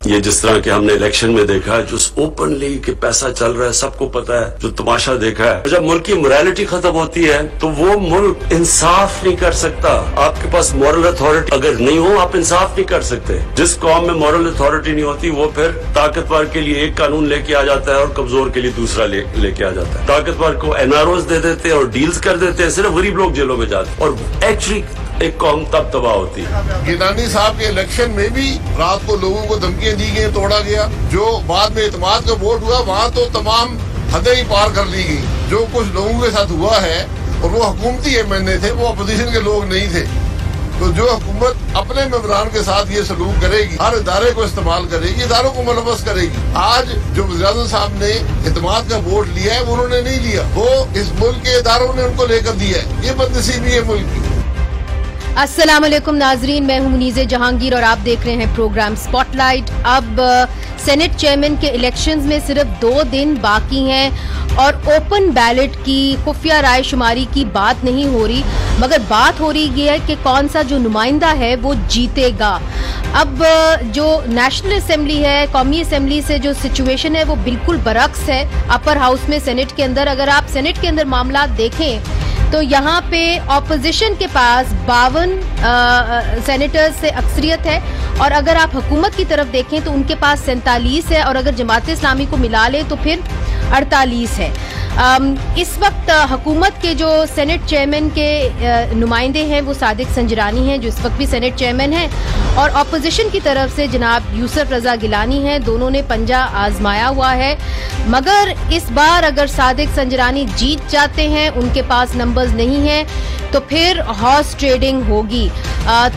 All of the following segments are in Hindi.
ये जिस तरह के हमने इलेक्शन में देखा है, जो ओपनली कि पैसा चल रहा है, सबको पता है, जो तमाशा देखा है। जब मुल्क की मोरालिटी खत्म होती है तो वो मुल्क इंसाफ नहीं कर सकता। आपके पास मॉरल अथॉरिटी अगर नहीं हो, आप इंसाफ नहीं कर सकते। जिस कौम में मॉरल अथॉरिटी नहीं होती, वो फिर ताकतवर के लिए एक कानून लेके आ जाता है और कमजोर के लिए दूसरा लेके आ जाता है। ताकतवर को एनआरओज दे देते हैं और डील्स कर देते हैं, सिर्फ गरीब लोग जेलों में जाते हैं और एक्चुअली एक कौम तब तबाह होती है। गिलानी साहब के इलेक्शन में भी रात को लोगों को धमकियां दी गई, तोड़ा गया। जो बाद में इत्तेमाद का वोट हुआ, वहाँ तो तमाम हदें ही पार कर ली गई। जो कुछ लोगों के साथ हुआ है, और वो हुकूमती एमएनए थे, वो अपोजिशन के लोग नहीं थे। तो जो हुकूमत अपने मेंबरान के साथ ये सलूक करेगी, हर इदारे को इस्तेमाल करेगी, इदारों को मुलव्वस करेगी। आज जो वज़ीर-ए-आज़म साहब ने इत्तेमाद का वोट लिया है, वो उन्होंने नहीं लिया, वो इस मुल्क के इदारों ने उनको लेकर दिया है। ये बदनसीबी है मुल्क की। अस्सलाम वालेकुम नाजरीन, मैं हूं मुनीज़े जहांगीर और आप देख रहे हैं प्रोग्राम स्पॉटलाइट। अब सेनेट चेयरमैन के इलेक्शंस में सिर्फ 2 दिन बाकी हैं और ओपन बैलेट की खुफिया राय शुमारी की बात नहीं हो रही, मगर बात हो रही है कि कौन सा जो नुमाइंदा है वो जीतेगा। अब जो नेशनल असेंबली है, कौमी असेंबली से जो सिचुएशन है वो बिल्कुल बरक्स है अपर हाउस में, सेनेट के अंदर। अगर आप सेनेट के अंदर मामला देखें तो यहाँ पे ऑपोजिशन के पास 52 सेनेटर्स से अक्सरियत है और अगर आप हुकूमत की तरफ देखें तो उनके पास 47 है और अगर जमात इस्लामी को मिला ले तो फिर 48 है। इस वक्त हुकूमत के जो सेनेट चेयरमैन के नुमाइंदे हैं वो सादिक संजरानी हैं, जो इस वक्त भी सेनेट चेयरमैन हैं, और अपोजिशन की तरफ से जनाब यूसुफ रजा गिलानी हैं। दोनों ने पंजा आजमाया हुआ है, मगर इस बार अगर सादिक संजरानी जीत जाते हैं, उनके पास नंबर्स नहीं हैं, तो फिर हॉर्स ट्रेडिंग होगी।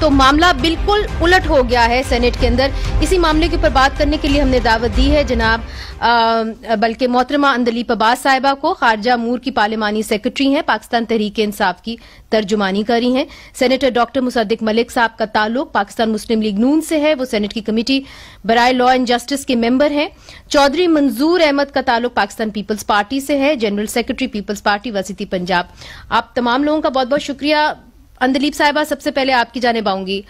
तो मामला बिल्कुल उलट हो गया है सेनेट के अंदर। इसी मामले के ऊपर बात करने के लिए हमने दावत दी है जनाब बल्कि मोहतरमा अंदलीप अब्बास साहिबा को। खारजा अमूर की पार्लिमानी सेक्रेटरी हैं, पाकिस्तान तहरीक इंसाफ की तर्जुमानी करी हैं। सेनेटर डॉक्टर मुसद्दिक मलिक साहब का ताल्लुक पाकिस्तान मुस्लिम लीग नून से है, वो सेनेट की कमेटी बराए लॉ एंड जस्टिस के मेंबर हैं। चौधरी मंजूर अहमद का ताल्लुक पाकिस्तान पीपल्स पार्टी से है, जनरल सेक्रेटरी पीपल्स पार्टी वसीती पंजाब। आप तमाम लोगों का बहुत बहुत शुक्रिया। अंदलीप साहिबा, सबसे पहले आपकी जानिब आऊंगी।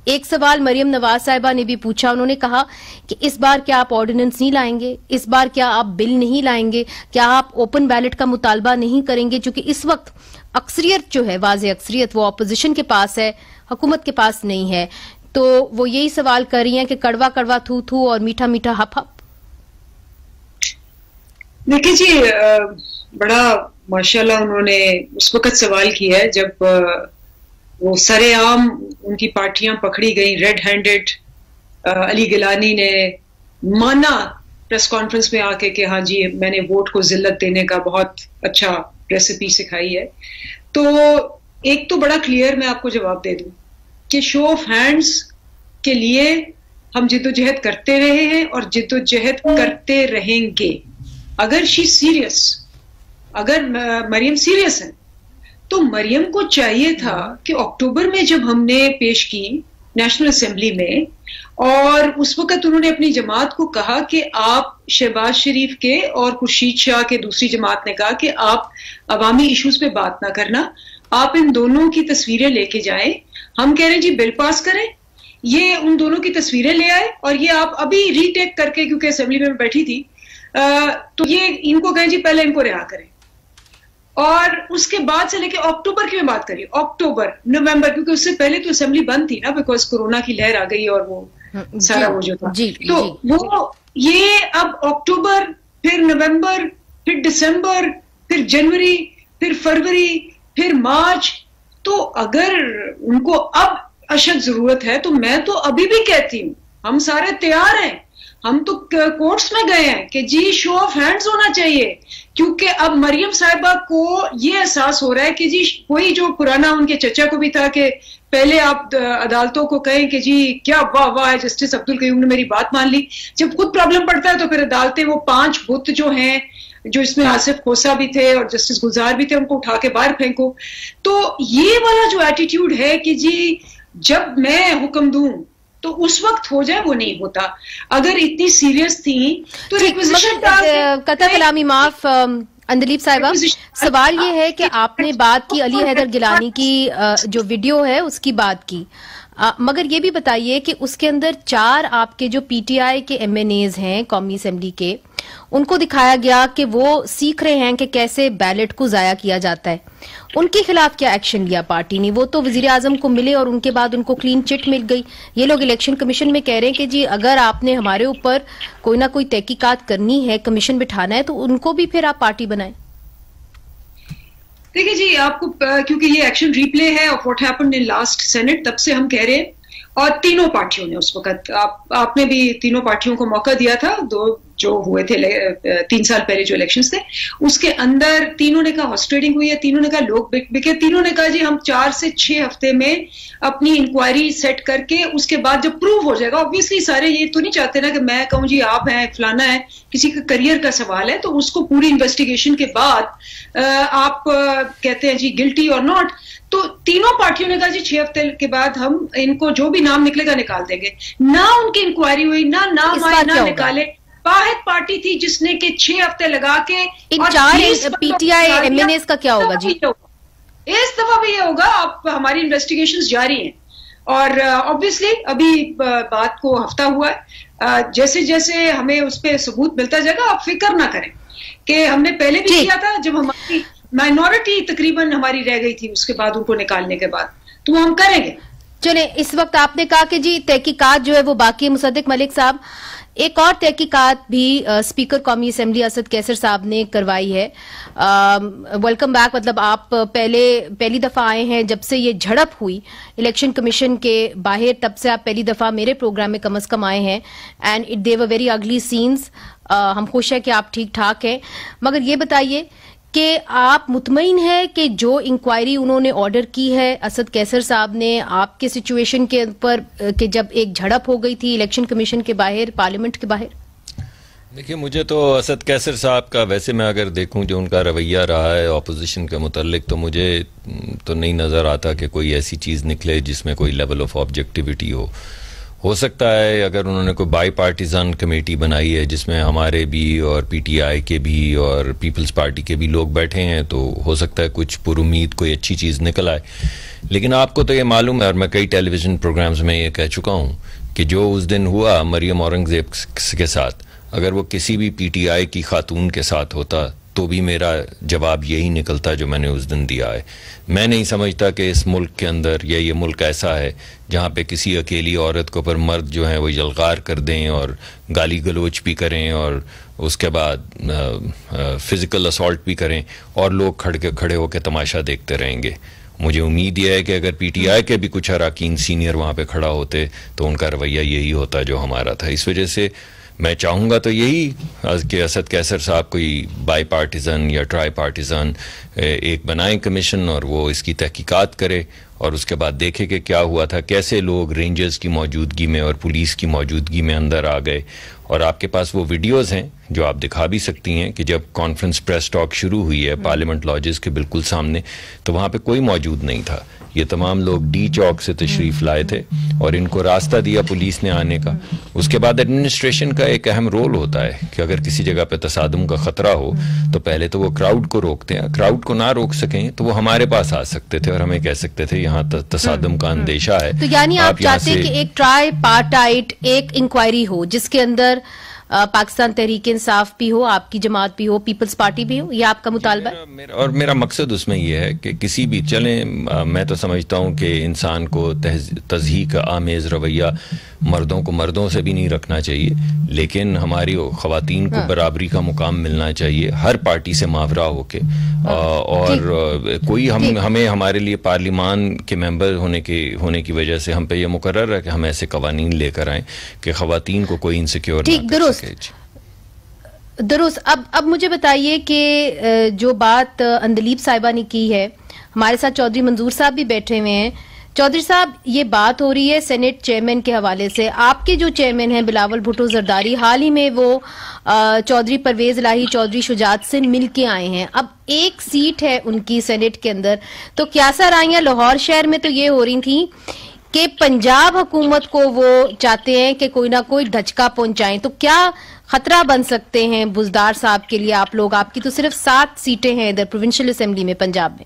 एक सवाल मरियम नवाज साहिबा ने भी पूछा, उन्होंने कहा कि इस बार क्या आप ऑर्डिनेंस नहीं लाएंगे, इस बार क्या आप बिल नहीं लाएंगे, क्या आप ओपन बैलेट का मुतालबा नहीं करेंगे, क्योंकि इस वक्त अक्सरियत जो है, वाज़े अक्सरियत, वो अपोजिशन के पास है, हुकूमत के पास नहीं है। तो वो यही सवाल कर रही हैं कि कड़वा कड़वा थू थू और मीठा मीठा हप हप। देखिए जी, बड़ा माशाल्लाह उन्होंने उस वक्त सवाल किया है जब वो सरेआम उनकी पार्टियां पकड़ी गई, रेड हैंडेड। अली गिलानी ने माना प्रेस कॉन्फ्रेंस में आके कि हाँ जी, मैंने वोट को जिल्लत देने का बहुत अच्छा रेसिपी सिखाई है। तो एक तो बड़ा क्लियर मैं आपको जवाब दे दूं कि शो ऑफ हैंड्स के लिए हम जिद्दोजहद करते रहे हैं और जिद्दोजहद करते रहेंगे। अगर शी सीरियस, अगर मरियम सीरियस है, तो मरियम को चाहिए था कि अक्टूबर में जब हमने पेश की नेशनल असेंबली में, और उस वक्त उन्होंने अपनी जमात को कहा कि आप शहबाज शरीफ के और खुर्शीद शाह के दूसरी जमात ने कहा कि आप अवामी इश्यूज पे बात ना करना, आप इन दोनों की तस्वीरें लेके जाएं। हम कह रहे हैं जी बिल पास करें, ये उन दोनों की तस्वीरें ले आए और ये आप अभी रीटेक करके, क्योंकि असेंबली में बैठी थी, तो ये इनको कहें जी पहले इनको रिहा करें। और उसके बाद से लेके अक्टूबर की मैं बात करिए, अक्टूबर नवंबर, क्योंकि उससे पहले तो असेंबली बंद थी ना, बिकॉज कोरोना की लहर आ गई और वो सारा वो जो था, तो वो ये अब अक्टूबर, फिर नवंबर, फिर दिसंबर, फिर जनवरी, फिर फरवरी, फिर मार्च। तो अगर उनको अब अशद जरूरत है तो मैं तो अभी भी कहती हूँ हम सारे तैयार हैं। हम तो कोर्ट्स में गए हैं कि जी शो ऑफ हैंड्स होना चाहिए, क्योंकि अब मरियम साहिबा को ये एहसास हो रहा है कि जी वही जो पुराना उनके चचा को भी था कि पहले आप अदालतों को कहें कि जी क्या वाह वाह है, जस्टिस अब्दुल कयूम ने मेरी बात मान ली। जब खुद प्रॉब्लम पड़ता है तो फिर अदालतें वो 5 बुत जो हैं, जो इसमें आसिफ खोसा भी थे और जस्टिस गुलजार भी थे, उनको उठा के बाहर फेंको। तो ये वाला जो एटीट्यूड है कि जी जब मैं हुक्म दूं तो उस वक्त हो जाए, वो नहीं होता। अगर इतनी सीरियस थी तो कतई कलामी माफ, अंदलीब साहिबा, सवाल ये है कि आपने बात की अली हैदर गिलानी की जो वीडियो है उसकी बात की, मगर ये भी बताइए कि उसके अंदर 4 आपके जो पीटीआई के एमएनएज हैं कौमी असेंबली के, उनको दिखाया गया कि वो सीख रहे हैं कि कैसे बैलेट को जाया किया जाता है। उनके खिलाफ क्या एक्शन लिया पार्टी ने? वो तो वजीर आजम को मिले और उनके बाद उनको क्लीन चिट मिल गई। ये लोग इलेक्शन कमीशन में कह रहे हैं कि जी अगर आपने हमारे ऊपर कोई ना कोई तहकीकात करनी है, कमीशन बिठाना है, तो उनको भी फिर आप पार्टी बनाएं। देखिए जी, आपको क्योंकि ये एक्शन रिप्ले है of what happened in last senate, तब से हम कह रहे हैं, और तीनों पार्टियों ने उस वक्त आपने भी तीनों पार्टियों को मौका दिया था, दो जो हुए थे 3 साल पहले जो इलेक्शंस थे, उसके अंदर तीनों ने कहा हॉर्स ट्रेडिंग हुई है, तीनों ने कहा लोग बिके, तीनों ने कहा जी हम 4 से 6 हफ्ते में अपनी इंक्वायरी सेट करके उसके बाद जब प्रूव हो जाएगा, ऑब्वियसली सारे ये तो नहीं चाहते ना कि मैं कहूँ जी आप हैं फलाना है, किसी का करियर का सवाल है, तो उसको पूरी इन्वेस्टिगेशन के बाद आप कहते हैं जी गिल्टी और नॉट। तो तीनों पार्टियों ने कहा जी 6 हफ्ते के बाद हम इनको जो भी नाम निकलेगा निकाल देंगे। ना उनकी इंक्वायरी हुई, ना नाम आए, ना निकाले। वाहिद पार्टी थी जिसने के 6 हफ्ते लगा के, इन 4 पीटीआई एमएनएस का क्या होगा जी? इस दफा भी ये होगा, आप हमारी इन्वेस्टिगेशंस जारी हैं और ऑब्वियसली अभी बात को हफ्ता हुआ है, जैसे जैसे हमें उस पर सबूत मिलता जाएगा, आप फिक्र ना करें कि हमने पहले भी किया था जब हमारी माइनॉरिटी तकरीबन हमारी रह गई थी, उसके बाद उनको निकालने के बाद, तो हम करेंगे। चले, इस वक्त आपने कहा कि जी तहकीकात जो है वो बाकी है। मुसद्दिक मलिक साहब, एक और तहकीकात भी स्पीकर कौमी असेंबली असद कैसर साहब ने करवाई है। वेलकम बैक, मतलब आप पहली दफा आए हैं जब से ये झड़प हुई इलेक्शन कमीशन के बाहर, तब से आप पहली दफा मेरे प्रोग्राम में कम अज कम आए हैं, and it they were very ugly scenes. हम खुश हैं कि आप ठीक ठाक हैं, मगर ये बताइए कि आप मुतमईन हैं कि जो इंक्वायरी उन्होंने ऑर्डर की है असद कैसर साहब ने आपके सिचुएशन के ऊपर, कि जब एक झड़प हो गई थी इलेक्शन कमीशन के बाहर, पार्लियामेंट के बाहर? देखिए, मुझे तो असद कैसर साहब का, वैसे मैं अगर देखूं जो उनका रवैया रहा है ऑपोजिशन के मुतल्लिक, तो मुझे तो नहीं नज़र आता कि कोई ऐसी चीज़ निकले जिसमें कोई लेवल ऑफ ऑब्जेक्टिविटी हो सकता है अगर उन्होंने कोई बाई पार्टीज़न कमेटी बनाई है जिसमें हमारे भी और पीटीआई के भी और पीपल्स पार्टी के भी लोग बैठे हैं, तो हो सकता है कुछ पुरुमीद कोई अच्छी चीज़ निकल आए। लेकिन आपको तो ये मालूम है, और मैं कई टेलीविज़न प्रोग्राम्स में ये कह चुका हूँ, कि जो उस दिन हुआ मरियम औरंगज़ेब के साथ, अगर वो किसी भी पीटीआई की खातून के साथ होता तो भी मेरा जवाब यही निकलता जो मैंने उस दिन दिया है। मैं नहीं समझता कि इस मुल्क के अंदर या ये मुल्क ऐसा है जहाँ पे किसी अकेली औरत को पर मर्द जो है वो यलगार कर दें और गाली गलोच भी करें और उसके बाद फ़िज़िकल असॉल्ट भी करें और लोग खड़े होकर तमाशा देखते रहेंगे। मुझे उम्मीद यह है कि अगर पीटीआई के भी कुछ अरकान सीनियर वहाँ पे खड़ा होते तो उनका रवैया यही होता जो हमारा था। इस वजह से मैं चाहूँगा तो यही कि असद कैसर साहब कोई बाई पार्टीज़न या ट्राई पार्टीज़न एक बनाए कमीशन और वो इसकी तहकीकात करे और उसके बाद देखे कि क्या हुआ था, कैसे लोग रेंजर्स की मौजूदगी में और पुलिस की मौजूदगी में अंदर आ गए। और आपके पास वो वीडियोज़ हैं जो आप दिखा भी सकती हैं कि जब कॉन्फ्रेंस प्रेस टॉक शुरू हुई है पार्लियामेंट लॉजेस के बिल्कुल सामने, तो वहाँ पे कोई मौजूद नहीं था। ये तमाम लोग डी चौक से तशरीफ़ लाए थे और इनको रास्ता दिया पुलिस ने आने का। उसके बाद एडमिनिस्ट्रेशन का एक अहम रोल होता है कि अगर किसी जगह पे तसादुम का ख़तरा हो तो पहले तो वो क्राउड को रोकते हैं, क्राउड को ना रोक सकें तो वो हमारे पास आ सकते थे और हमें कह सकते थे यहाँ तसादुम का अंदेशा है। तो यानी आप चाहते हैं कि एक ट्राई पार्टाइट एक इंक्वायरी हो जिसके अंदर पाकिस्तान तहरीक इंसाफ भी हो, आपकी जमात भी हो, पीपल्स पार्टी भी हो, ये आपका मुतालबा है? मेरा मकसद उसमें यह है कि किसी भी मैं तो समझता हूँ कि इंसान को तज़हीक आमेज़ रवैया मर्दों को मर्दों से भी नहीं रखना चाहिए, लेकिन हमारी ख़वातीन को बराबरी का मुकाम मिलना चाहिए हर पार्टी से मावरा होके। और कोई हमें हमारे लिए पार्लिमान के मेंबर होने की वजह से हम पे ये मुकर्रर है कि हम ऐसे कवानीन लेकर आएँ कि ख़वातीन को कोई इनसिक्योर ना कर सके। दुरुस्त। अब मुझे बताइए कि जो बात अंदलीब साहिबा ने की है, हमारे साथ चौधरी मंजूर साहब भी बैठे हुए हैं। चौधरी साहब, ये बात हो रही है सेनेट चेयरमैन के हवाले से। आपके जो चेयरमैन हैं बिलावल भुट्टो जरदारी, हाल ही में वो चौधरी परवेज इलाही चौधरी शुजात से मिल के आए हैं। अब एक सीट है उनकी सेनेट के अंदर, तो क्या सराइयां लाहौर शहर में तो ये हो रही थी कि पंजाब हुकूमत को वो चाहते हैं कि कोई ना कोई धचका पहुंचाएं। तो क्या खतरा बन सकते हैं बुज़दार साहब के लिए आप लोग? आपकी तो सिर्फ 7 सीटें हैं इधर प्रोविंशियल असेंबली में पंजाब में।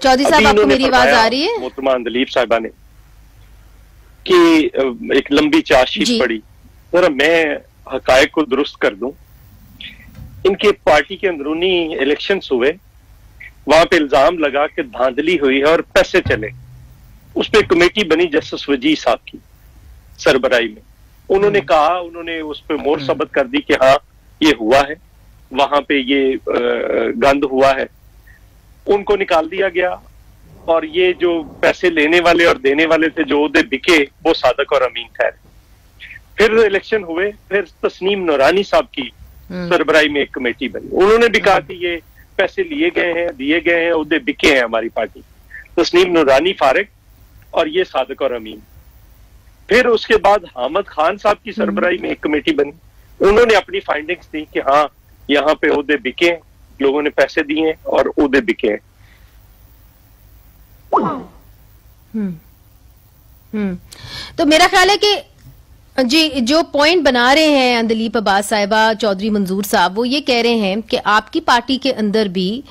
चौधरी साहब, आपको मेरी आवाज आ रही है? मोहतरमा अंदलीब साहिबा ने कि एक लंबी चार्जशीट पड़ी, जरा मैं हकायक को दुरुस्त कर दूं। इनके पार्टी के अंदरूनी इलेक्शंस हुए, वहां पे इल्जाम लगा कि धांधली हुई है और पैसे चले। उस पर कमेटी बनी जस्टिस वजी साहब की सरबराही में। उन्होंने कहा, उन्होंने उस पर मोहर सबत कर दी कि हाँ ये हुआ है, वहां पे ये गंद हुआ है। उनको निकाल दिया गया और ये जो पैसे लेने वाले और देने वाले थे, जो ओहदे बिके, वो सादक और अमीन ठहरे। फिर इलेक्शन हुए, फिर तस्नीम नूरानी साहब की सरबराही में एक कमेटी बनी। उन्होंने भी कहा कि ये पैसे लिए गए हैं, दिए गए हैं, ओहदे बिके हैं हमारी पार्टी। तस्नीम नूरानी फारिग और ये सादक और अमीन। फिर उसके बाद हामिद खान साहब की सरबराही में एक कमेटी बनी। उन्होंने अपनी फाइंडिंग्स दी कि हाँ यहाँ पे ओहदे बिके हैं, लोगों ने पैसे दिए हैं और ओहदे बिके हैं। तो मेरा ख्याल है कि जी जो पॉइंट बना रहे हैं अंदलीप अब्बास साहिबा, चौधरी मंजूर साहब, वो ये कह रहे हैं कि आपकी पार्टी के अंदर भी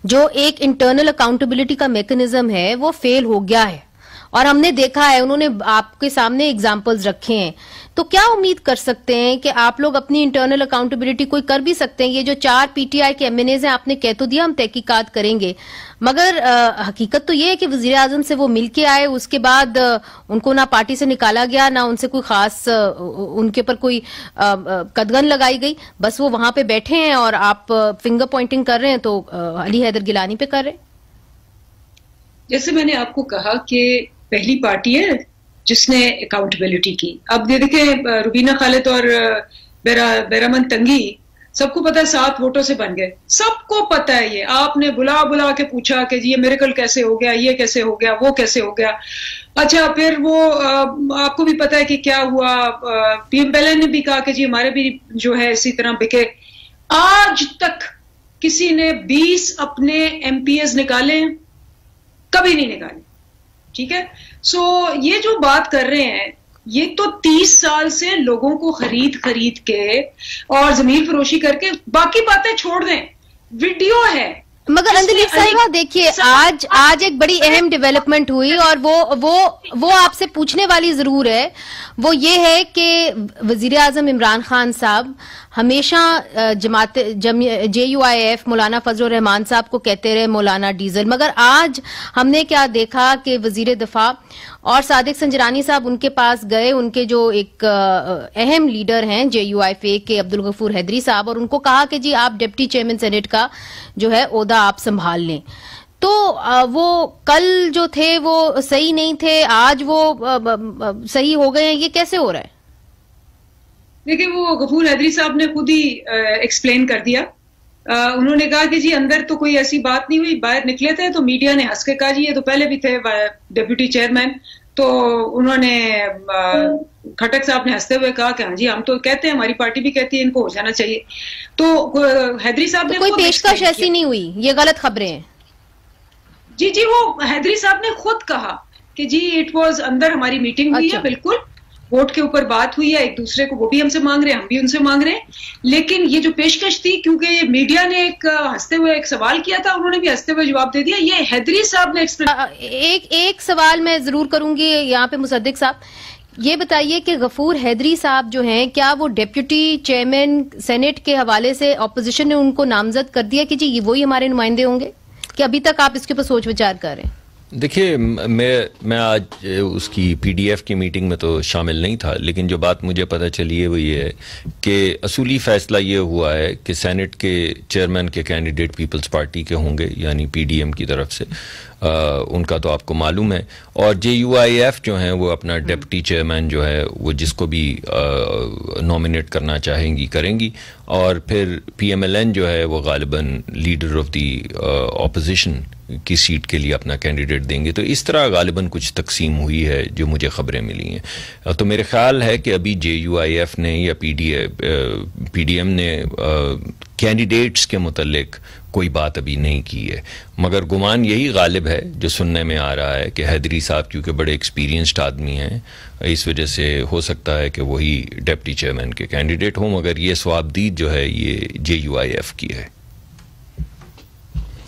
जो एक इंटरनल अकाउंटेबिलिटी का मैकेनिज्म है वो फेल हो गया है और हमने देखा है, उन्होंने आपके सामने एग्जाम्पल्स रखे हैं। तो क्या उम्मीद कर सकते हैं कि आप लोग अपनी इंटरनल अकाउंटेबिलिटी कोई कर भी सकते हैं? ये जो 4 पीटीआई के एमएनएज हैं, आपने कह तो दिया हम तहकीकात करेंगे, मगर हकीकत तो ये है कि वजीर आजम से वो मिल के आए, उसके बाद उनको ना पार्टी से निकाला गया, ना उनसे कोई खास उनके ऊपर कोई कदगन लगाई गई, बस वो वहां पे बैठे हैं और आप फिंगर पॉइंटिंग कर रहे हैं तो अली हैदर गिलानी पे कर रहे हैं। जैसे मैंने आपको कहा कि पहली पार्टी है जिसने अकाउंटेबिलिटी की। अब ये देखें, रुबीना खालिद और बेरामन तंगी, सबको पता है 7 वोटों से बन गए, सबको पता है। ये आपने बुला बुला के पूछा कि जी ये मिरेकल कैसे हो गया, ये कैसे हो गया, वो कैसे हो गया। अच्छा, फिर वो आपको भी पता है कि क्या हुआ। पीएमएलएन ने भी कहा कि जी हमारे भी जो है इसी तरह बिके। आज तक किसी ने 20 अपने एमपीएस निकाले? कभी नहीं निकाले। ठीक है, सो ये जो बात कर रहे हैं, ये तो 30 साल से लोगों को खरीद के और जमीन फरोशी करके, बाकी बातें छोड़ दें, वीडियो है। मगर अंदलीप साहिबा देखिए, आज एक बड़ी अहम डेवलपमेंट हुई और वो आपसे पूछने वाली जरूर है। वो ये है कि वजीर आजम इमरान खान साहब हमेशा JUIF मौलाना फजल रहमान साहब को कहते रहे मौलाना डीजल, मगर आज हमने क्या देखा कि वजीर दफा और सादिक संजरानी साहब उनके पास गए, उनके जो एक अहम लीडर हैं JUIF के अब्दुल गफूर हैदरी साहब, और उनको कहा कि जी आप डिप्टी चेयरमैन सेनेट का जो है ओहदा आप संभाल लें। तो वो कल जो थे वो सही नहीं थे, आज वो सही हो गए हैं, ये कैसे हो रहा है? देखिए, वो गफूर हैदरी साहब ने खुद ही एक्सप्लेन कर दिया। उन्होंने कहा कि जी अंदर तो कोई ऐसी बात नहीं हुई, बाहर निकले थे तो मीडिया ने हंस के कहा जी ये तो पहले भी थे डिप्टी चेयरमैन। तो उन्होंने खटक साहब ने हंसते हुए कहा कि हाँ जी हम तो कहते हैं, हमारी पार्टी भी कहती है इनको हो जाना चाहिए। तो हैदरी साहब ने कोई पेशकश ऐसी नहीं हुई, ये गलत खबरें हैं। जी वो हैदरी साहब ने खुद कहा कि जी इट वाज अंदर हमारी मीटिंग हुई है, बिल्कुल वोट के ऊपर बात हुई है एक दूसरे को, वो भी हमसे मांग रहे हैं, हम भी उनसे मांग रहे हैं। लेकिन ये जो पेशकश थी, क्योंकि मीडिया ने एक हंसते हुए एक सवाल किया था, उन्होंने भी हंसते हुए जवाब दे दिया। ये हैदरी साहब ने एक सवाल मैं जरूर करूंगी यहाँ पे मुसद्दिक साहब, ये बताइए कि गफूर हैदरी साहब जो हैं, क्या वो डिप्टी चेयरमैन सेनेट के हवाले से ऑपोजिशन ने उनको नामजद कर दिया कि जी ये वही हमारे नुमाइंदे होंगे, कि अभी तक आप इसके ऊपर सोच विचार कर रहे हैं? देखिए, मैं आज उसकी PDF की मीटिंग में तो शामिल नहीं था, लेकिन जो बात मुझे पता चली है वो ये है कि असूली फैसला ये हुआ है कि सेनेट के चेयरमैन के कैंडिडेट पीपल्स पार्टी के होंगे, यानी PDM की तरफ से। उनका तो आपको मालूम है। और JUIF जो हैं वो अपना डिप्टी चेयरमैन जो है वो जिसको भी नॉमिनेट करना चाहेंगी करेंगी, और फिर PMLN जो है वो गालिबन लीडर ऑफ दी ऑपोजिशन की सीट के लिए अपना कैंडिडेट देंगे। तो इस तरह गालिबन कुछ तकसीम हुई है जो मुझे खबरें मिली हैं। तो मेरे ख्याल है कि अभी JUIF ने या PDM ने कैंडिडेट्स के मुतल्लिक कोई बात अभी नहीं की है, मगर गुमान यही गालिब है जो सुनने में आ रहा है कि हैदरी साहब क्योंकि बड़े एक्सपीरियंस्ड आदमी हैं, इस वजह से हो सकता है कि वही डिप्टी चेयरमैन के कैंडिडेट हों, मगर ये सवाबदीद जो है ये JUIF की है।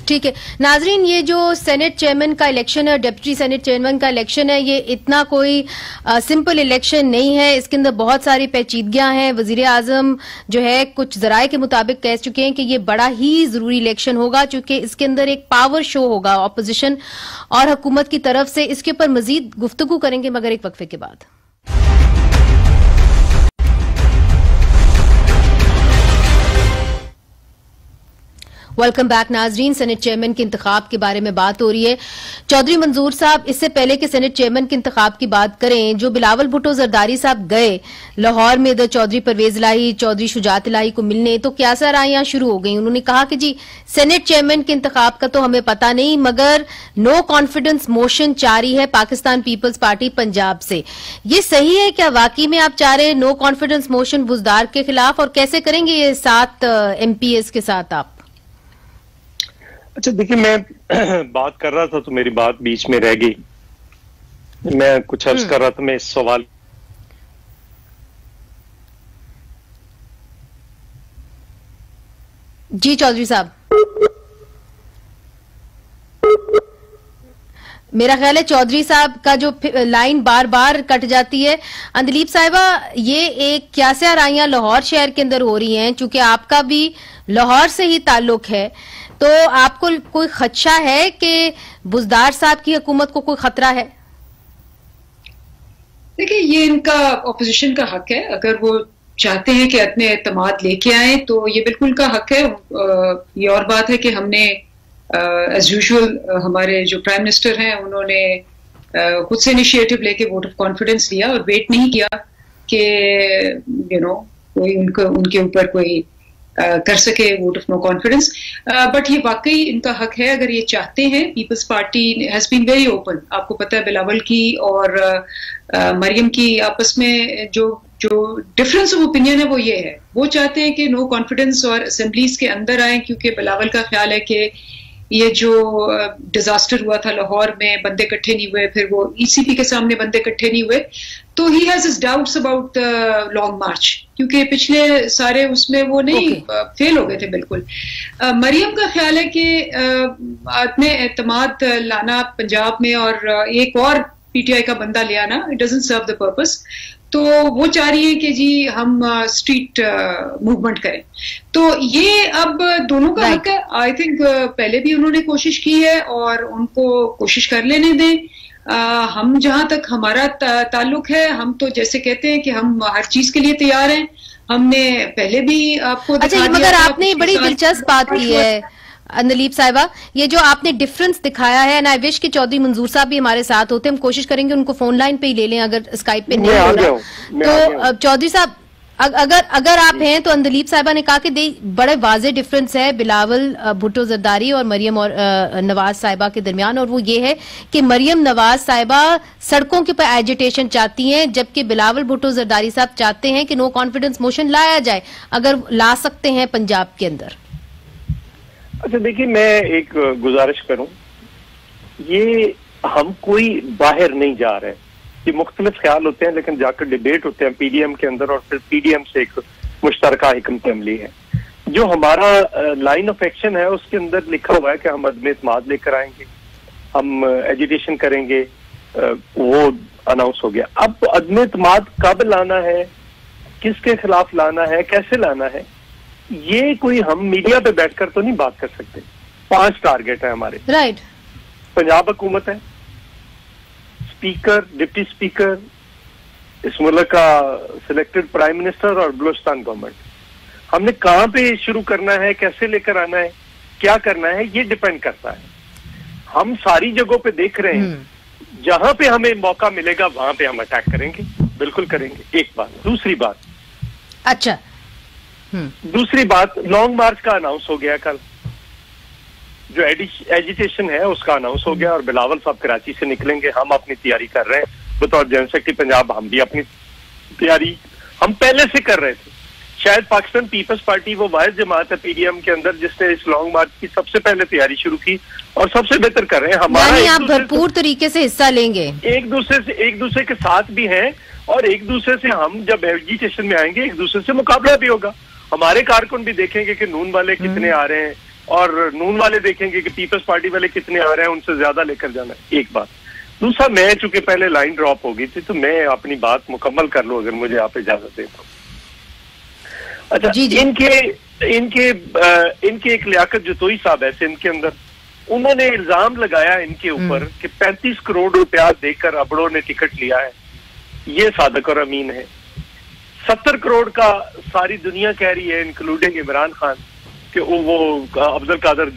ठीक है नाजरीन, ये जो सेनेट चेयरमैन का इलेक्शन है और डिप्टी सेनेट चेयरमैन का इलेक्शन है, ये इतना कोई सिंपल इलेक्शन नहीं है। इसके अंदर बहुत सारी पेचीदगियां हैं। वजीर आजम जो है कुछ जराये के मुताबिक कह चुके हैं कि ये बड़ा ही जरूरी इलेक्शन होगा, चूंकि इसके अंदर एक पावर शो होगा ऑपोजिशन और हुकूमत की तरफ से। इसके ऊपर मजीद गुफ्तगू करेंगे मगर एक वक्फे के बाद। वेलकम बैक नाजरीन, सेनेट चेयरमैन के इंतखाब के बारे में बात हो रही है। चौधरी मंजूर साहब, इससे पहले कि सेनेट चेयरमैन के इंतखाब की बात करें, जो बिलावल भुट्टो जरदारी साहब गए लाहौर में इधर चौधरी परवेज इलाही, चौधरी शुजात इलाही को मिलने, तो क्या सराहियां शुरू हो गई। उन्होंने कहा कि जी सेनेट चेयरमैन के इंतखाब का तो हमें पता नहीं, मगर नो कॉन्फिडेंस मोशन जारी है पाकिस्तान पीपल्स पार्टी पंजाब से। ये सही है क्या? वाकई में आप चाह रहे हैं नो कॉन्फिडेंस मोशन बुजदार के खिलाफ, और कैसे करेंगे ये 7 MPs के साथ आप? अच्छा देखिए, मैं बात कर रहा था तो मेरी बात बीच में रह गई। मैं कुछ अर्ज कर रहा था, मैं इस सवाल जी चौधरी साहब, मेरा ख्याल है चौधरी साहब का जो लाइन बार बार कट जाती है। अंदलीप साहिबा, ये एक क्या से आराइयां लाहौर शहर के अंदर हो रही हैं, चूंकि आपका भी लाहौर से ही ताल्लुक है, तो आपको कोई खदशा है कि बुजदार साहब की हुकूमत को कोई खतरा है? देखिए, ये इनका ऑपोजिशन का हक है। अगर वो चाहते हैं कि अपने एतमाद लेके आए तो ये बिल्कुल का हक है। ये और बात है कि हमने एज यूजुअल हमारे जो प्राइम मिनिस्टर हैं उन्होंने खुद से इनिशिएटिव लेके वोट ऑफ कॉन्फिडेंस लिया और वेट नहीं किया कि कोई उनके ऊपर कोई कर सके vote of no confidence. But ये वाकई इनका हक है अगर ये चाहते हैं। Peoples Party has been very open. आपको पता है बिलावल की और मरियम की आपस में जो डिफरेंस ऑफ ओपिनियन है वो ये है, वो चाहते हैं कि नो कॉन्फिडेंस और असेंबलीज के अंदर आए, क्योंकि बिलावल का ख्याल है कि ये जो डिजास्टर हुआ था लाहौर में, बंदे इकट्ठे नहीं हुए, फिर वो ECP के सामने बंदे इकट्ठे नहीं हुए, तो he has his doubts about long march, क्योंकि पिछले सारे उसमें वो नहीं फेल हो गए थे बिल्कुल। मरियम का ख्याल है कि अपने एतमाद लाना पंजाब में और एक और PTI का बंदा ले आना, it doesn't serve the purpose. तो वो चाह रही है कि जी हम स्ट्रीट मूवमेंट करें। तो ये अब दोनों का हक है। आई थिंक पहले भी उन्होंने कोशिश की है और उनको कोशिश कर लेने दें। हम जहां तक हमारा ताल्लुक है, हम तो जैसे कहते हैं कि हम हर चीज के लिए तैयार हैं। हमने पहले भी आपको अच्छा, मगर आपने बड़ी दिलचस्प बात की है अंदलीप साहिबा, ये जो आपने डिफरेंस दिखाया है, एंड आई विश कि चौधरी मंजूर साहब भी हमारे साथ होते। हम कोशिश करेंगे उनको फोन लाइन पे ही ले लें अगर स्काइप पे नहीं हो रहा। तो चौधरी साहब अगर आप हैं तो अंदलीप साहिबा ने कहा कि बड़े वाजे डिफरेंस है बिलावल भुट्टो जरदारी और मरियम और नवाज साहिबा के दरमियान, और वो ये है कि मरियम नवाज साहिबा सड़कों के ऊपर एजिटेशन चाहती हैं, जबकि बिलावल भुट्टो जरदारी साहब चाहते हैं कि नो कॉन्फिडेंस मोशन लाया जाए, अगर ला सकते हैं पंजाब के अंदर। अच्छा देखिए, मैं एक गुजारिश करूं, ये हम कोई बाहर नहीं जा रहे, ये मुख्तलिफ ख्याल होते हैं लेकिन जाकर डिबेट होते हैं PDM के अंदर, और फिर PDM से एक मुश्तरका हिकमत अमली है। जो हमारा लाइन ऑफ एक्शन है उसके अंदर लिखा हुआ है कि हम अदम एतमाद लेकर आएंगे, हम एजुटेशन करेंगे, वो अनाउंस हो गया। अब अदम एतमाद कब लाना है, किसके खिलाफ लाना है, कैसे लाना है, ये कोई हम मीडिया पे बैठकर तो नहीं बात कर सकते। 5 टारगेट है हमारे। राइट। पंजाब हुकूमत है, स्पीकर, डिप्टी स्पीकर, इस मुल्क का सिलेक्टेड प्राइम मिनिस्टर और बलूचिस्तान गवर्नमेंट। हमने कहां पे शुरू करना है, कैसे लेकर आना है, क्या करना है, ये डिपेंड करता है। हम सारी जगहों पे देख रहे हैं, जहां पे हमें मौका मिलेगा वहां पे हम अटैक करेंगे, बिल्कुल करेंगे। एक बात। दूसरी बात, अच्छा दूसरी बात, लॉन्ग मार्च का अनाउंस हो गया कल, जो एजिटेशन है उसका अनाउंस हो गया, और बिलावल साहब कराची से निकलेंगे। हम अपनी तैयारी कर रहे हैं बतौर जनरल सेक्रेटरी पंजाब। हम भी अपनी तैयारी हम पहले से कर रहे थे। शायद पाकिस्तान पीपल्स पार्टी वो वाहिद जमात है पीडीएम के अंदर जिसने इस लॉन्ग मार्च की सबसे पहले तैयारी शुरू की और सबसे बेहतर कर रहे हैं। हमारा आप भरपूर तरीके से हिस्सा लेंगे, एक दूसरे के साथ भी हैं और एक दूसरे से हम जब एजिटेशन में आएंगे एक दूसरे से मुकाबला भी होगा। हमारे कारकुन भी देखेंगे कि नून वाले कितने आ रहे हैं और नून वाले देखेंगे कि पीपल्स पार्टी वाले कितने आ रहे हैं, उनसे ज्यादा लेकर जाना है। एक बात। दूसरा, मैं चूंकि पहले लाइन ड्रॉप हो गई थी तो मैं अपनी बात मुकम्मल कर लूं अगर मुझे आप इजाजत दें तो। अच्छा, इनके एक लियाकत जतोई साहब है सिंध के अंदर, उन्होंने इल्जाम लगाया इनके ऊपर कि 35 करोड़ रुपया देकर अबड़ों ने टिकट लिया है। ये सादिक और अमीन है। 70 करोड़ का सारी दुनिया कह रही है इंक्लूडिंग इमरान खान कि वो अब्दुल कादर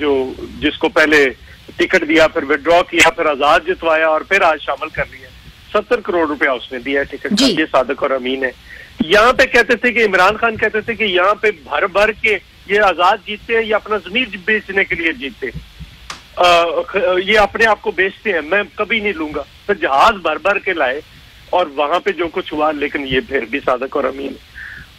जिसको पहले टिकट दिया फिर विड्रॉ किया फिर आजाद जितवाया और फिर आज शामिल कर लिया, 70 करोड़ रुपया उसने दिया टिकट। ये सादिक और अमीन है। यहाँ पे कहते थे कि इमरान खान कहते थे कि यहाँ पे भर भर के ये आजाद जीतते हैं, ये अपना जमीर बेचने के लिए जीतते हैं, ये अपने आप को बेचते हैं, मैं कभी नहीं लूंगा। फिर जहाज भर भर के लाए और वहां पे जो कुछ हुआ, लेकिन ये फिर भी सादिक और अमीन है।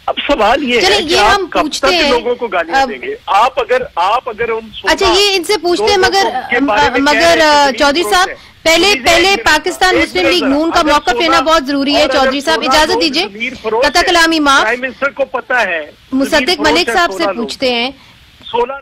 अब सवाल ये है कि आप कब तक लोगों को गालियां देंगे? आप अगर उन, अच्छा ये इनसे पूछते हैं, मगर चौधरी साहब पहले पाकिस्तान मुस्लिम लीग नून का मौक़िफ़ लेना बहुत जरूरी है। चौधरी साहब इजाजत दीजिए, कता कलामी माफ, प्राइम मिनिस्टर को पता है। मुसद्दिक मलिक साहब से पूछते हैं। 16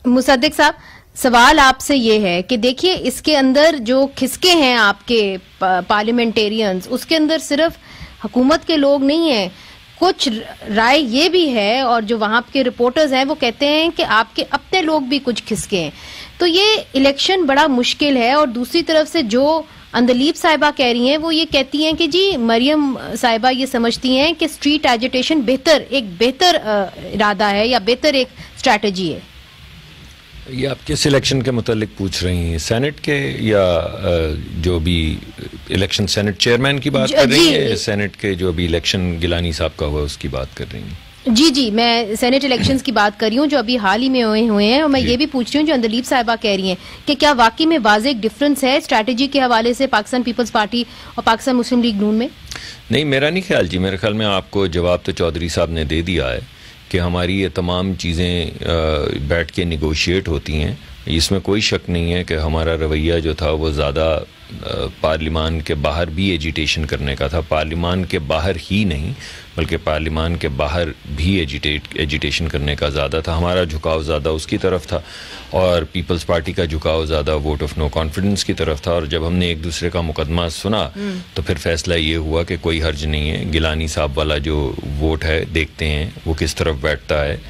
मुसद्दिक साहब, सवाल आपसे ये है कि देखिए इसके अंदर जो खिसके हैं आपके पार्लियामेंटेरियंस, उसके अंदर सिर्फ हुकूमत के लोग नहीं हैं, कुछ राय ये भी है और जो वहां के रिपोर्टर्स हैं वो कहते हैं कि आपके अपने लोग भी कुछ खिसके हैं। तो ये इलेक्शन बड़ा मुश्किल है। और दूसरी तरफ से जो अंदलीब साहिबा कह रही हैं वो ये कहती हैं कि जी मरियम साहिबा ये समझती हैं कि स्ट्रीट एजिटेशन एक बेहतर इरादा है या बेहतर एक स्ट्रैटेजी है। ये आप किस इलेक्शन के मुतालिक पूछ रही हैं, सेनेट के या जो भी इलेक्शन सेनेट चेयरमैन की बात कर रही हैं, सेनेट के जो भी इलेक्शन गिलानी साहब का हुआ उसकी बात कर रही हैं? जी, मैं सेनेट इलेक्शंस की बात कर रही हूँ जो अभी हाल ही में हुए हैं। और मैं ये भी पूछ रही हूँ जो अंदलीब साहिबा कह रही हैं कि क्या वाकई में वाज़ेह एक डिफरेंस है स्ट्रैटेजी के हवाले से पाकिस्तान पीपल्स पार्टी और पाकिस्तान मुस्लिम लीग नून में? नहीं, मेरा नहीं ख्याल जी। मेरे ख्याल में आपको जवाब तो चौधरी साहब ने दे दिया है कि हमारी ये तमाम चीज़ें बैठ के निगोशिएट होती हैं। इसमें कोई शक नहीं है कि हमारा रवैया जो था वो ज़्यादा पार्लिमान के बाहर भी एजिटेशन करने का था। पार्लिमान के बाहर ही नहीं बल्कि पार्लिमान के बाहर भी एजिटेशन करने का ज़्यादा था। हमारा झुकाव ज़्यादा उसकी तरफ था और पीपल्स पार्टी का झुकाव ज़्यादा वोट ऑफ नो कॉन्फिडेंस की तरफ था। और जब हमने एक दूसरे का मुकदमा सुना तो फिर फैसला ये हुआ कि कोई हर्ज नहीं है, गिलानी साहब वाला जो वोट है देखते हैं वो किस तरफ बैठता है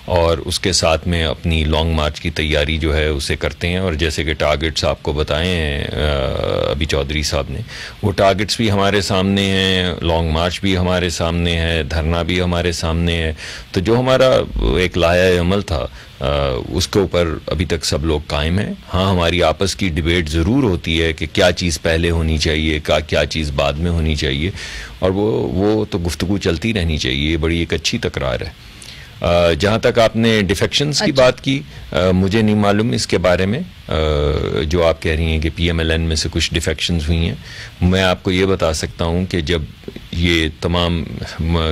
और उसके साथ में अपनी लॉन्ग मार्च की तैयारी जो है उसे करते हैं। और जैसे कि टारगेट्स आपको बताए हैं अभी चौधरी साहब ने, वो टारगेट्स भी हमारे सामने हैं, लॉन्ग मार्च भी हमारे सामने है, धरना भी हमारे सामने है। तो जो हमारा एक लाया अमल था उसके ऊपर अभी तक सब लोग कायम हैं। हाँ, हमारी आपस की डिबेट ज़रूर होती है कि क्या चीज़ पहले होनी चाहिए, क्या चीज़ बाद में होनी चाहिए, और वो तो गुफ्तगू चलती रहनी चाहिए। बड़ी एक अच्छी तकरार है। जहाँ तक आपने डिफेक्शंस की बात की, मुझे नहीं मालूम इसके बारे में। जो आप कह रही हैं कि PMLN में से कुछ डिफेक्शंस हुई हैं, मैं आपको ये बता सकता हूँ कि जब ये तमाम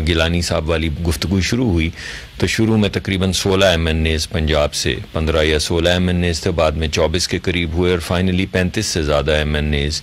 गिलानी साहब वाली गुफ्तगू शुरू हुई तो शुरू में तकरीबन 16 MNAs पंजाब से, 15 या 16 MNAs थे, बाद में 24 के करीब हुए और फाइनली 35 से ज़्यादा MNAs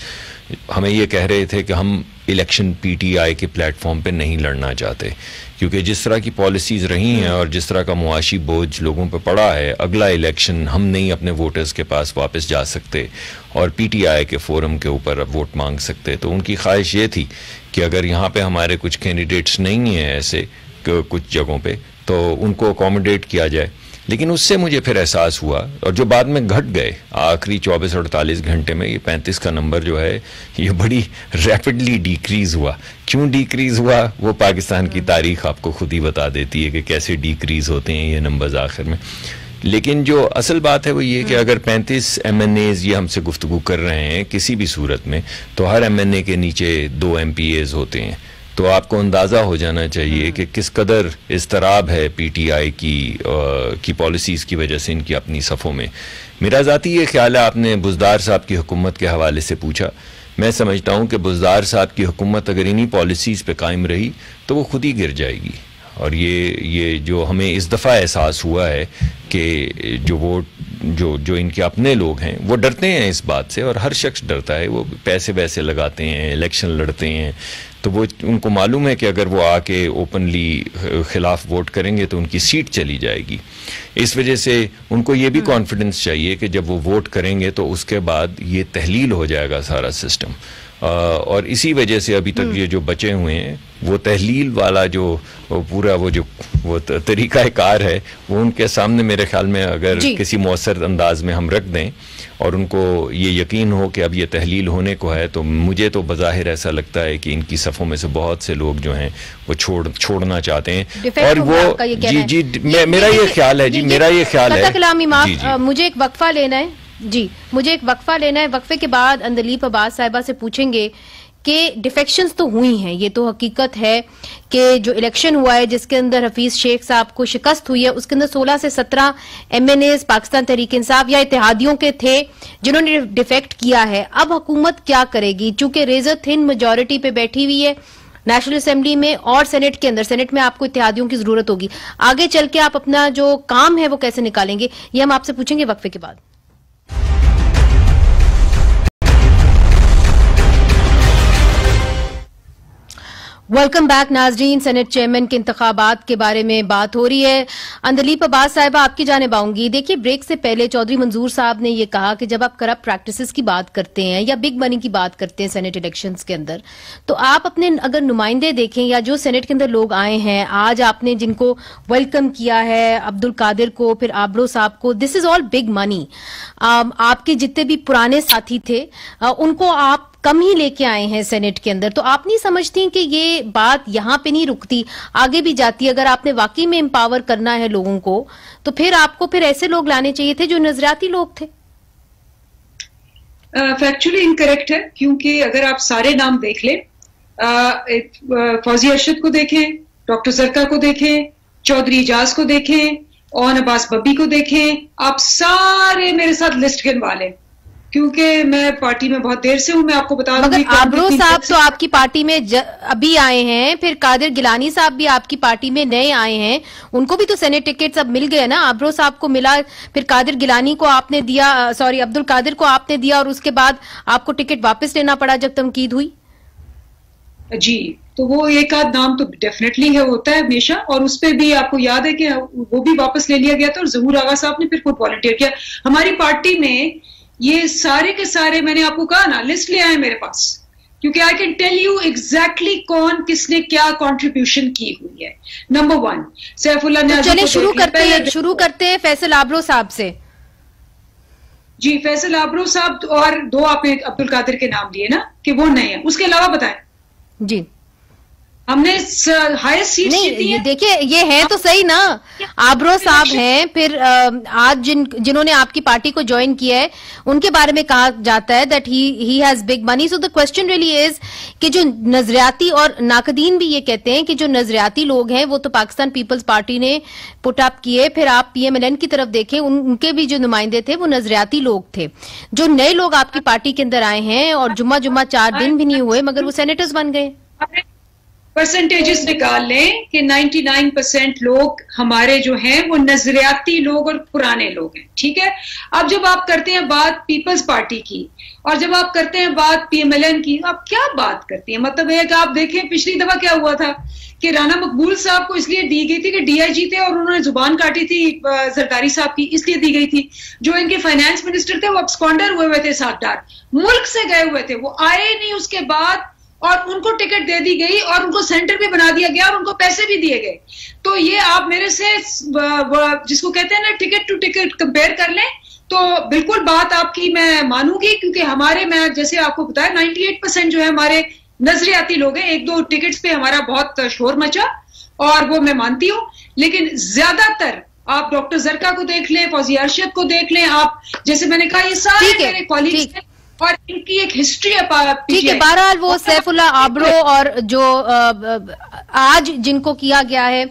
हमें ये कह रहे थे कि हम इलेक्शन PTI के प्लेटफॉर्म पे नहीं लड़ना चाहते, क्योंकि जिस तरह की पॉलिसीज़ रही हैं और जिस तरह का मुआशी बोझ लोगों पे पड़ा है, अगला इलेक्शन हम नहीं अपने वोटर्स के पास वापस जा सकते और PTI के फोरम के ऊपर अब वोट मांग सकते। तो उनकी ख्वाहिश ये थी कि अगर यहाँ पे हमारे कुछ कैंडिडेट्स नहीं हैं ऐसे कुछ जगहों पे तो उनको अकोमोडेट किया जाए। लेकिन उससे मुझे फिर एहसास हुआ, और जो बाद में घट गए आखिरी 24-48 घंटे में, ये 35 का नंबर जो है ये बड़ी रैपिडली डिक्रीज़ हुआ। क्यों डिक्रीज़ हुआ वो पाकिस्तान की तारीख आपको खुद ही बता देती है कि कैसे डिक्रीज़ होते हैं ये नंबर्स आखिर में। लेकिन जो असल बात है वो ये कि अगर 35 MNAs ये हमसे गुफ्तगू कर रहे हैं किसी भी सूरत में, तो हर MNA के नीचे 2 MPAs होते हैं। तो आपको अंदाज़ा हो जाना चाहिए कि किस कदर इस्तराब है PTI की पॉलिसीज़ की वजह से इनकी अपनी सफ़ों में। मेरा ज़ाती ये ख्याल है, आपने बुज़दार साहब की हुकूमत के हवाले से पूछा मैं समझता हूं कि बुज़दार साहब की हुकूमत अगर इन्हीं पॉलिसीज़ पे कायम रही तो वो खुद ही गिर जाएगी। और ये जो हमें इस दफ़ा एहसास हुआ है कि जो वोट जो इनके अपने लोग हैं वो डरते हैं इस बात से, और हर शख्स डरता है, वो पैसे वैसे लगाते हैं, इलेक्शन लड़ते हैं, तो वो उनको मालूम है कि अगर वो आके ओपनली खिलाफ वोट करेंगे तो उनकी सीट चली जाएगी। इस वजह से उनको ये भी कॉन्फिडेंस चाहिए कि जब वो वोट करेंगे तो उसके बाद ये तहलील हो जाएगा सारा सिस्टम। और इसी वजह से अभी तक ये जो बचे हुए हैं वो तहलील वाला जो पूरा वो तरीक़ाकार है वो उनके सामने मेरे ख्याल में अगर किसी मौसर अंदाज में हम रख दें और उनको ये यकीन हो कि अब ये तहलील होने को है, तो मुझे तो बज़ाहिर ऐसा लगता है कि इनकी सफ़ों में से बहुत से लोग जो हैं वो छोड़ना चाहते हैं। और वो मेरा ये ख्याल है मुझे एक वक्फा लेना है मुझे एक वक्फा लेना है। वक्फे के बाद अंदलीप अब्बास साहिबा से पूछेंगे कि डिफेक्शंस तो हुई हैं, ये तो हकीकत है कि जो इलेक्शन हुआ है जिसके अंदर हफीज शेख साहब को शिकस्त हुई है उसके अंदर 16 से 17 MNAs पाकिस्तान तहरीक इंसाफ या इत्तेहादियों के थे जिन्होंने डिफेक्ट किया है। अब हुकूमत क्या करेगी? चूंकि रेजर थिन मेजॉरिटी पे बैठी हुई है नेशनल असेंबली में और सेनेट के अंदर, सेनेट में आपको इत्तेहादियों की जरूरत होगी। आगे चल के आप अपना जो काम है वो कैसे निकालेंगे, ये हम आपसे पूछेंगे वक्फे के बाद। वेलकम बैक नाजरीन। सेनेट चेयरमैन के इंतखाबात के बारे में बात हो रही है। अंदलीप अब्बास साहिबा आपकी जानिब आऊंगी। देखिए, ब्रेक से पहले चौधरी मंजूर साहब ने यह कहा कि जब आप करप्ट प्रैक्टिसेस की बात करते हैं या बिग मनी की बात करते हैं सेनेट इलेक्शंस के अंदर, तो आप अपने अगर नुमाइंदे देखें या जो सेनेट के अंदर लोग आए हैं, आज आपने जिनको वेलकम किया है, अब्दुल कादिर को, फिर आबरो साहब को, this is all big money. आपके जितने भी पुराने साथी थे उनको आप कम ही लेके आए हैं सेनेट के अंदर। तो आप नहीं समझती कि ये बात यहां पे नहीं रुकती, आगे भी जाती? अगर आपने वाकई में एम्पावर करना है लोगों को तो फिर आपको फिर ऐसे लोग लाने चाहिए थे जो नजरियाती लोग थे। फैक्चुअली इनकरेक्ट है, क्योंकि अगर आप सारे नाम देख लें, फौजी अरशद को देखें, डॉक्टर जरका को देखें, चौधरी इजाज को देखें, और अब्बास बब्बी को देखें, आप सारे मेरे साथ लिस्ट गिनवा लें, क्योंकि मैं पार्टी में बहुत देर से हूं। मैं आपको बता दूंगी, आबरो साहब तो आपकी पार्टी में अभी आए हैं, फिर कादिर गिलानी साहब भी आपकी पार्टी में नए आए हैं, उनको भी तो सेनेट टिकट सब मिल गए ना। आबरो साहब को मिला, फिर कादिर गिलानी को आपने दिया, सॉरी अब्दुल कादिर को आपने दिया, और उसके बाद आपको टिकट वापस लेना पड़ा जब तमकीद हुई। जी, तो वो एक आध नाम तो डेफिनेटली है, होता है हमेशा, और उस पर भी आपको याद है कि वो भी वापस ले लिया गया था और ज़हूर आगा साहब ने फिर खुद वॉलंटियर किया। हमारी पार्टी में ये सारे के सारे, मैंने आपको कहा ना, लिस्ट ले आए मेरे पास, क्योंकि I can tell you exactly कौन किसने क्या कंट्रीब्यूशन की हुई है। नंबर 1 सैफुल्लाह ने, चले शुरू करते हैं फैसल आबरो साहब से। जी, फैसल आबरो साहब, और 2 आपने अब्दुल कादिर के नाम लिए ना कि वो नए हैं, उसके अलावा बताएं। जी, हमने हाईएस्ट सीट जीती है। देखिए, ये है तो सही ना, आबरो साहब हैं, फिर आज जिन्होंने आपकी पार्टी को ज्वाइन किया है उनके बारे में कहा जाता है that he has big money. So the question really is कि जो नजरियाती, और नाकदीन भी ये कहते हैं कि जो नजरियाती लोग हैं वो तो पाकिस्तान पीपल्स पार्टी ने पुट अप किए, फिर आप PMLN की तरफ देखें, उनके भी जो नुमाइंदे थे वो नजरियाती लोग थे। जो नए लोग आपकी पार्टी के अंदर आए हैं और जुम्मा 4 दिन भी नहीं हुए मगर वो सेनेटर्स बन गए। परसेंटेजेस निकाल लें कि 99% लोग हमारे जो हैं वो नजरियाती लोग और पुराने लोग हैं, ठीक है। अब जब आप करते हैं बात पीपल्स पार्टी की और जब आप करते हैं बात PMLN की, आप क्या बात करती हैं? मतलब है कि आप देखें पिछली दफा क्या हुआ था कि राना मकबूल साहब को इसलिए दी गई थी कि DIG थे और उन्होंने जुबान काटी थी जरदारी साहब की, इसलिए दी गई थी। जो इनके फाइनेंस मिनिस्टर थे वो अब्सकॉन्डर हुए थे, सागदार मुल्क से गए हुए थे, वो आए नहीं उसके बाद, और उनको टिकट दे दी गई और उनको सेंटर भी बना दिया गया और उनको पैसे भी दिए गए। तो ये आप मेरे से जिसको कहते हैं ना टिकट टू टिकट कंपेयर कर लें, तो बिल्कुल बात आपकी मैं मानूंगी, क्योंकि हमारे, मैं जैसे आपको बताया 98% जो है हमारे नजरियाती लोग हैं। 1-2 टिकट्स पे हमारा बहुत शोर मचा और वो मैं मानती हूँ, लेकिन ज्यादातर आप डॉक्टर जरका को देख लें, फौजी अरशद को देख लें, आप जैसे मैंने कहा ये सारे मेरे कॉलीग्स हैं और इनकी एक हिस्ट्री है। ठीक है, बहरहाल वो सैफुल्लाह आबरो और जो आज जिनको किया गया है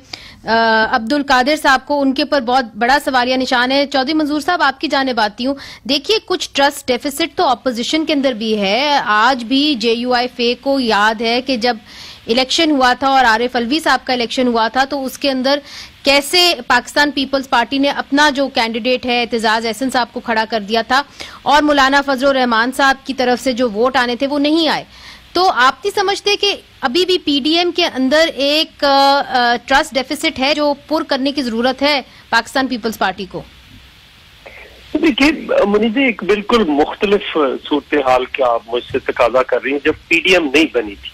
अब्दुल कादिर साहब को, उनके पर बहुत बड़ा सवालिया निशान है। चौधरी मंजूर साहब, आपकी जानिब आती हूँ। देखिए, कुछ ट्रस्ट डेफिसिट तो ऑपोजिशन के अंदर भी है। आज भी JUIF को याद है कि जब इलेक्शन हुआ था और आरिफ अलवी साहब का इलेक्शन हुआ था, तो उसके अंदर कैसे पाकिस्तान पीपल्स पार्टी ने अपना जो कैंडिडेट है एतजाज एहसन साहब को खड़ा कर दिया था और मौलाना फजलुर रहमान साहब की तरफ से जो वोट आने थे वो नहीं आए। तो आप नहीं समझते कि अभी भी PDM के अंदर एक ट्रस्ट डेफिसिट है जो पूरा करने की जरूरत है पाकिस्तान पीपल्स पार्टी को? देखिए मुनीज़े, एक बिल्कुल मुख्तलिफ सूरत हाल क्या आप मुझसे तकाजा कर रही हैं। जब PDM नहीं बनी थी,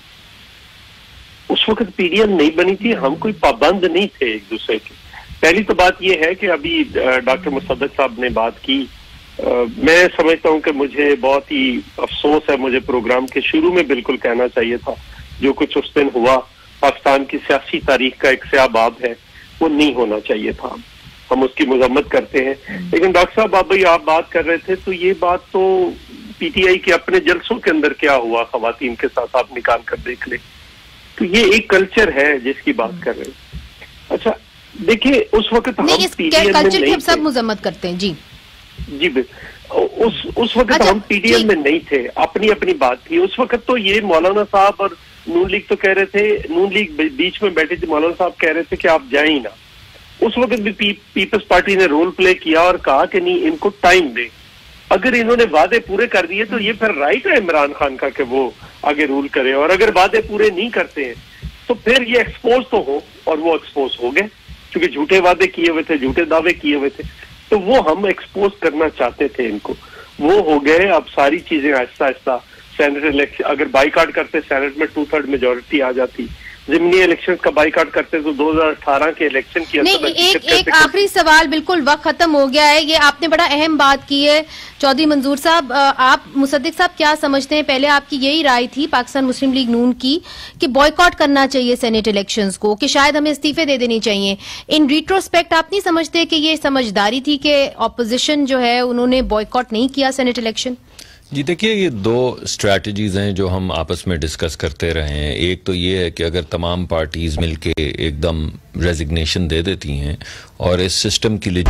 उस वक्त PDM नहीं बनी थी, हम कोई पाबंद नहीं थे एक दूसरे के। पहली तो बात यह है कि अभी डॉक्टर मुसद्दक साहब ने बात की, मैं समझता हूं कि मुझे बहुत ही अफसोस है, मुझे प्रोग्राम के शुरू में बिल्कुल कहना चाहिए था। जो कुछ उस दिन हुआ पाकिस्तान की सियासी तारीख का एक स्याबाब है, वो नहीं होना चाहिए था। हम उसकी मजम्मत करते हैं। लेकिन डॉक्टर साहब, आप भाई आप बात कर रहे थे, तो ये बात तो PTI के अपने जलसों के अंदर क्या हुआ खवातीन के साथ आप निकाल कर देख ले। तो ये एक कल्चर है जिसकी बात कर रहे हैं। अच्छा देखिए, उस वक्त हम PDM में नहीं थे। सब मजम्मत करते हैं जी उस वक्त हम PDM में नहीं थे, अपनी अपनी बात थी। उस वक्त तो ये मौलाना साहब और नून लीग तो कह रहे थे, नून लीग बीच में बैठी थी, मौलाना साहब कह रहे थे कि आप जाए ही ना। उस वक्त भी पीपल्स पार्टी ने रोल प्ले किया और कहा कि नहीं, इनको टाइम दे। अगर इन्होंने वादे पूरे कर दिए तो ये फिर राइट है इमरान खान का कि वो आगे रूल करे, और अगर वादे पूरे नहीं करते हैं तो फिर ये एक्सपोज तो हो, और वो एक्सपोज हो गए क्योंकि झूठे वादे किए हुए थे, झूठे दावे किए हुए थे। तो वो हम एक्सपोज करना चाहते थे इनको, वो हो गए। अब सारी चीजें आहिस्ता आहिस्ता, सेनेट इलेक्शन अगर बाईकाट करते, सेनेट में 2/3 मेजोरिटी आ जाती। ज़िमनी इलेक्शंस का बाईकाट करते तो 2018 के इलेक्शन की एक आखिरी सवाल, बिल्कुल वक्त खत्म हो गया है। ये आपने बड़ा अहम बात की है चौधरी मंजूर साहब। आप मुसद्दिक साहब क्या समझते हैं? पहले आपकी यही राय थी पाकिस्तान मुस्लिम लीग नून की कि बॉयकॉट करना चाहिए सेनेट इलेक्शंस को, कि शायद हमें इस्तीफे दे देनी चाहिए। इन रिट्रोस्पेक्ट आप नहीं समझते कि ये समझदारी थी कि ऑपोजिशन जो है उन्होंने बॉयकॉट नहीं किया सेनेट इलेक्शन? जी देखिए, ये दो स्ट्रैटेजीज हैं जो हम आपस में डिस्कस करते रहे हैं। एक तो ये है कि अगर तमाम पार्टीज मिलके एकदम रेजिग्नेशन दे देती हैं और इस सिस्टम के लिए